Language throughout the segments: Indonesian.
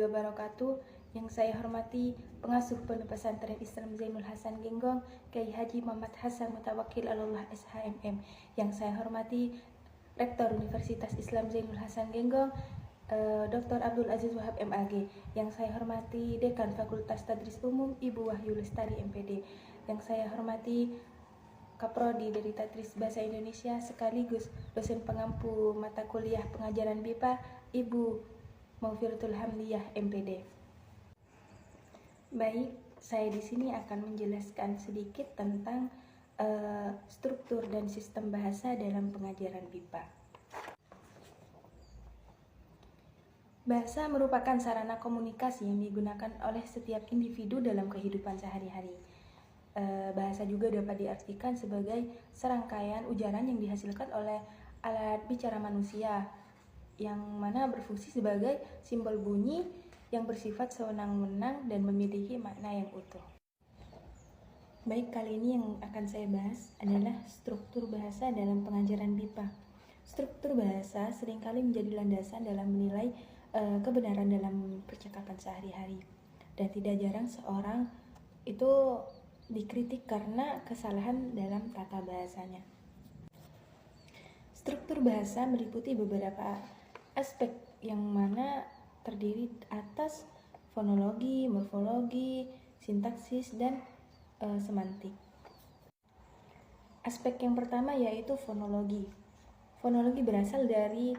warahmatullahi wabarakatuh. Yang saya hormati pengasuh Pondok Pesantren Islam Zainul Hasan Genggong, Kiai Haji Muhammad Hasan Mutawakil Allah SHMM. Yang saya hormati Rektor Universitas Islam Zainul Hasan Genggong, Dr. Abdul Aziz Wahab MAG. Yang saya hormati Dekan Fakultas Tadris Umum Ibu Wahyu Lestari MPD. Yang saya hormati Kaprodi dari Tadris Bahasa Indonesia sekaligus dosen pengampu mata kuliah pengajaran BIPA Ibu Maufiatul Hamdiyah MPD. Baik, saya di sini akan menjelaskan sedikit tentang struktur dan sistem bahasa dalam pengajaran BIPA. Bahasa merupakan sarana komunikasi yang digunakan oleh setiap individu dalam kehidupan sehari-hari. Bahasa juga dapat diartikan sebagai serangkaian ujaran yang dihasilkan oleh alat bicara manusia, yang mana berfungsi sebagai simbol bunyi yang bersifat sewenang-wenang dan memiliki makna yang utuh. Baik, kali ini yang akan saya bahas adalah struktur bahasa dalam pengajaran BIPA. Struktur bahasa seringkali menjadi landasan dalam menilai kebenaran dalam percakapan sehari-hari, dan tidak jarang seorang itu dikritik karena kesalahan dalam tata bahasanya. Struktur bahasa meliputi beberapa aspek yang mana terdiri atas fonologi, morfologi, sintaksis, dan semantik. Aspek yang pertama yaitu fonologi. Fonologi berasal dari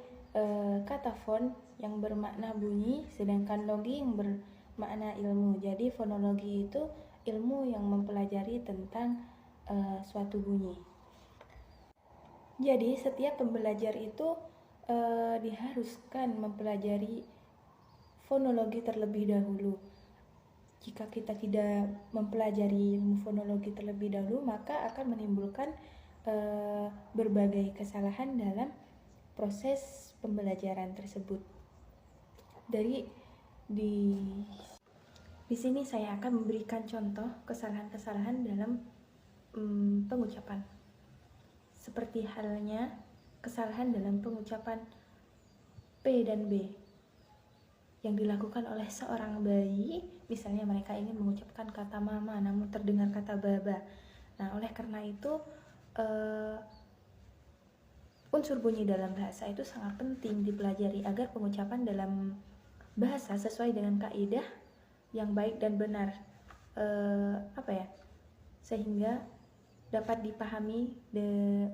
kata fon yang bermakna bunyi, sedangkan logi yang bermakna ilmu. Jadi fonologi itu ilmu yang mempelajari tentang suatu bunyi. Jadi setiap pembelajar itu diharuskan mempelajari fonologi terlebih dahulu. Jika kita tidak mempelajari ilmu fonologi terlebih dahulu, maka akan menimbulkan berbagai kesalahan dalam proses pembelajaran tersebut. Di sini saya akan memberikan contoh kesalahan-kesalahan dalam pengucapan. Seperti halnya kesalahan dalam pengucapan P dan B yang dilakukan oleh seorang bayi. Misalnya mereka ingin mengucapkan kata mama namun terdengar kata baba. Nah, oleh karena itu unsur bunyi dalam bahasa itu sangat penting dipelajari agar pengucapan dalam bahasa sesuai dengan kaidah yang baik dan benar, sehingga dapat dipahami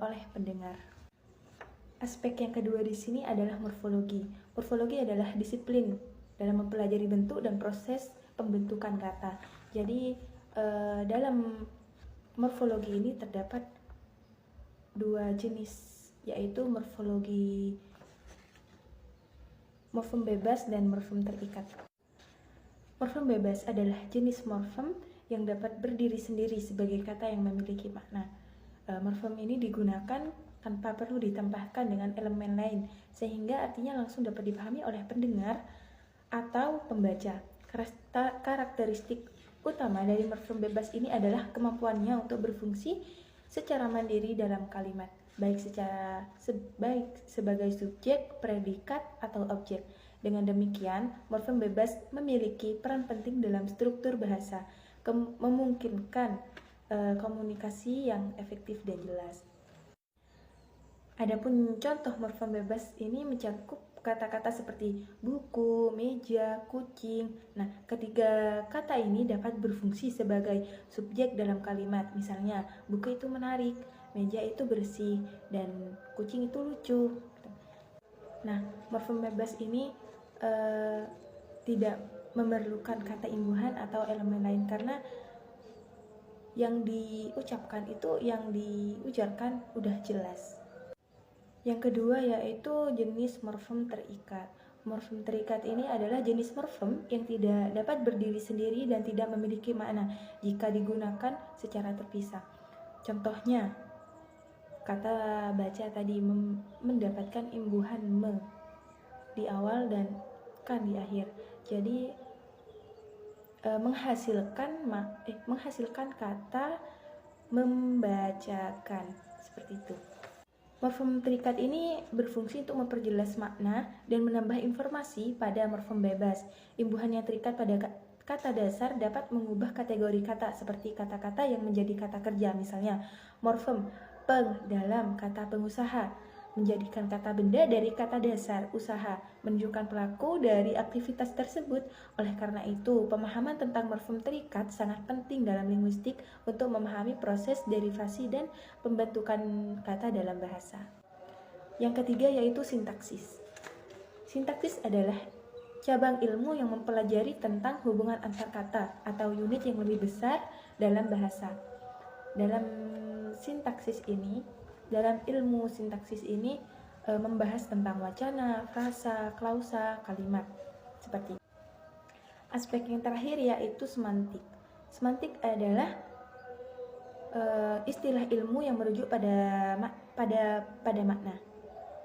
oleh pendengar. Aspek yang kedua di sini adalah morfologi. Morfologi adalah disiplin dalam mempelajari bentuk dan proses pembentukan kata. Jadi dalam morfologi ini terdapat dua jenis, yaitu morfem bebas dan morfem terikat. Morfem bebas adalah jenis morfem yang dapat berdiri sendiri sebagai kata yang memiliki makna. Morfem ini digunakan tanpa perlu ditambahkan dengan elemen lain, sehingga artinya langsung dapat dipahami oleh pendengar atau pembaca. Karakteristik utama dari morfem bebas ini adalah kemampuannya untuk berfungsi secara mandiri dalam kalimat, baik sebagai subjek, predikat, atau objek. Dengan demikian, morfem bebas memiliki peran penting dalam struktur bahasa, memungkinkan komunikasi yang efektif dan jelas. Adapun contoh morfem bebas ini mencakup kata-kata seperti buku, meja, kucing. Nah, ketiga kata ini dapat berfungsi sebagai subjek dalam kalimat. Misalnya, buku itu menarik, meja itu bersih, dan kucing itu lucu. Nah, morfem bebas ini tidak memerlukan kata imbuhan atau elemen lain, karena yang diucapkan itu, yang diujarkan udah jelas. Yang kedua yaitu jenis morfem terikat. Morfem terikat ini adalah jenis morfem yang tidak dapat berdiri sendiri dan tidak memiliki makna jika digunakan secara terpisah. Contohnya, kata baca tadi mendapatkan imbuhan me di awal dan kan di akhir. Jadi menghasilkan kata membacakan, seperti itu. Morfem terikat ini berfungsi untuk memperjelas makna dan menambah informasi pada morfem bebas. Imbuhan yang terikat pada kata dasar dapat mengubah kategori kata seperti kata-kata yang menjadi kata kerja. Misalnya, morfem peng dalam kata pengusaha menjadikan kata benda dari kata dasar usaha, menunjukkan pelaku dari aktivitas tersebut. Oleh karena itu, pemahaman tentang morfem terikat sangat penting dalam linguistik untuk memahami proses derivasi dan pembentukan kata dalam bahasa. Yang ketiga yaitu sintaksis. Sintaksis adalah cabang ilmu yang mempelajari tentang hubungan antar kata atau unit yang lebih besar dalam bahasa. Dalam ilmu sintaksis ini membahas tentang wacana, frasa, klausa, kalimat seperti itu. Aspek yang terakhir yaitu semantik. Semantik adalah istilah ilmu yang merujuk pada makna.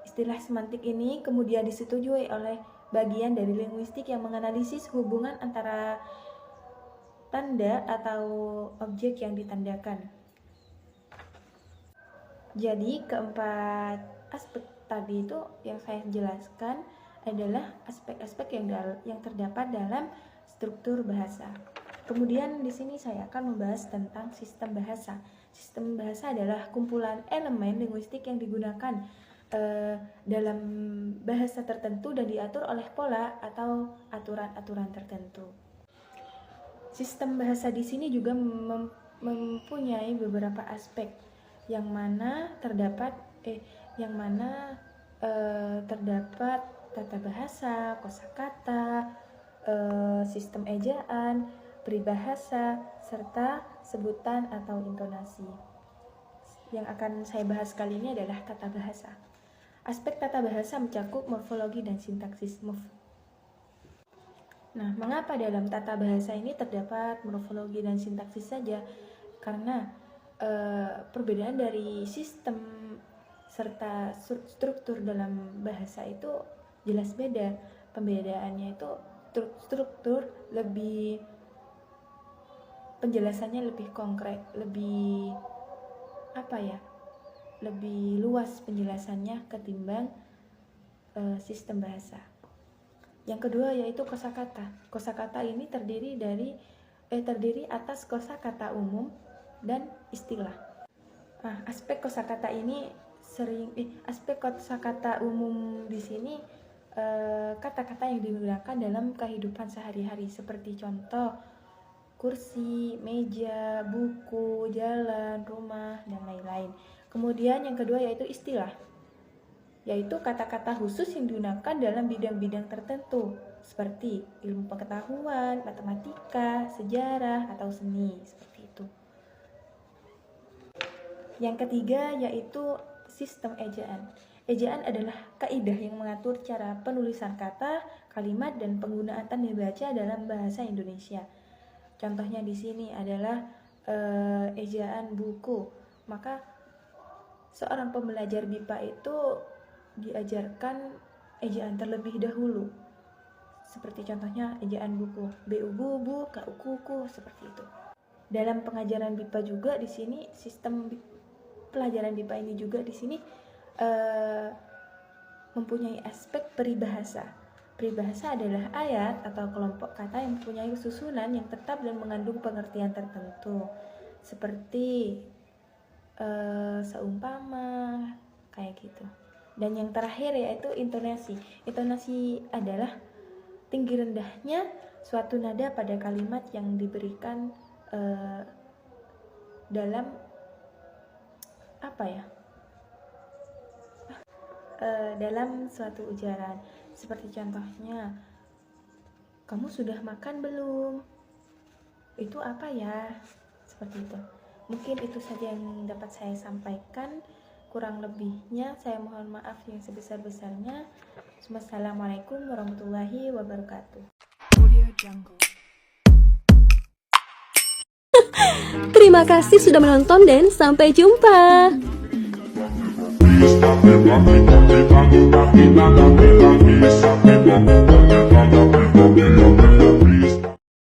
Istilah semantik ini kemudian disetujui oleh bagian dari linguistik yang menganalisis hubungan antara tanda atau objek yang ditandakan. Jadi keempat aspek tadi itu yang saya jelaskan adalah aspek-aspek yang terdapat dalam struktur bahasa. Kemudian di sini saya akan membahas tentang sistem bahasa. Sistem bahasa adalah kumpulan elemen linguistik yang digunakan dalam bahasa tertentu dan diatur oleh pola atau aturan-aturan tertentu. Sistem bahasa di sini juga mempunyai beberapa aspek yang mana terdapat tata bahasa, kosakata, sistem ejaan, peribahasa, serta sebutan atau intonasi. Yang akan saya bahas kali ini adalah tata bahasa. Aspek tata bahasa mencakup morfologi dan sintaksis. Nah, mengapa dalam tata bahasa ini terdapat morfologi dan sintaksis saja? Karena perbedaan dari sistem serta struktur dalam bahasa itu jelas beda. Pembedaannya itu struktur penjelasannya lebih konkret, lebih luas penjelasannya ketimbang sistem bahasa. Yang kedua yaitu kosakata. Kosakata ini terdiri atas kosakata umum dan istilah. Nah, aspek kosakata umum di sini kata-kata yang digunakan dalam kehidupan sehari-hari seperti contoh kursi, meja, buku, jalan, rumah, dan lain-lain. Kemudian yang kedua yaitu istilah, yaitu kata-kata khusus yang digunakan dalam bidang-bidang tertentu seperti ilmu pengetahuan, matematika, sejarah, atau seni, seperti itu. Yang ketiga yaitu sistem ejaan. Ejaan adalah kaidah yang mengatur cara penulisan kata, kalimat, dan penggunaan tanda baca dalam bahasa Indonesia. Contohnya di sini adalah ejaan buku. Maka seorang pembelajar BIPA itu diajarkan ejaan terlebih dahulu. Seperti contohnya ejaan buku, bu, ku, seperti itu. Dalam pengajaran BIPA juga di sini sistem pelajaran BIPA ini juga di sini mempunyai aspek peribahasa. Peribahasa adalah ayat atau kelompok kata yang mempunyai susunan yang tetap dan mengandung pengertian tertentu, seperti seumpama, kayak gitu. Dan yang terakhir yaitu intonasi. Intonasi adalah tinggi rendahnya suatu nada pada kalimat yang diberikan dalam dalam suatu ujaran. Seperti contohnya, kamu sudah makan belum? Itu apa ya? Seperti itu. Mungkin itu saja yang dapat saya sampaikan. Kurang lebihnya saya mohon maaf yang sebesar-besarnya. Wassalamualaikum warahmatullahi wabarakatuh. Terima kasih sudah menonton dan sampai jumpa. Bisa memang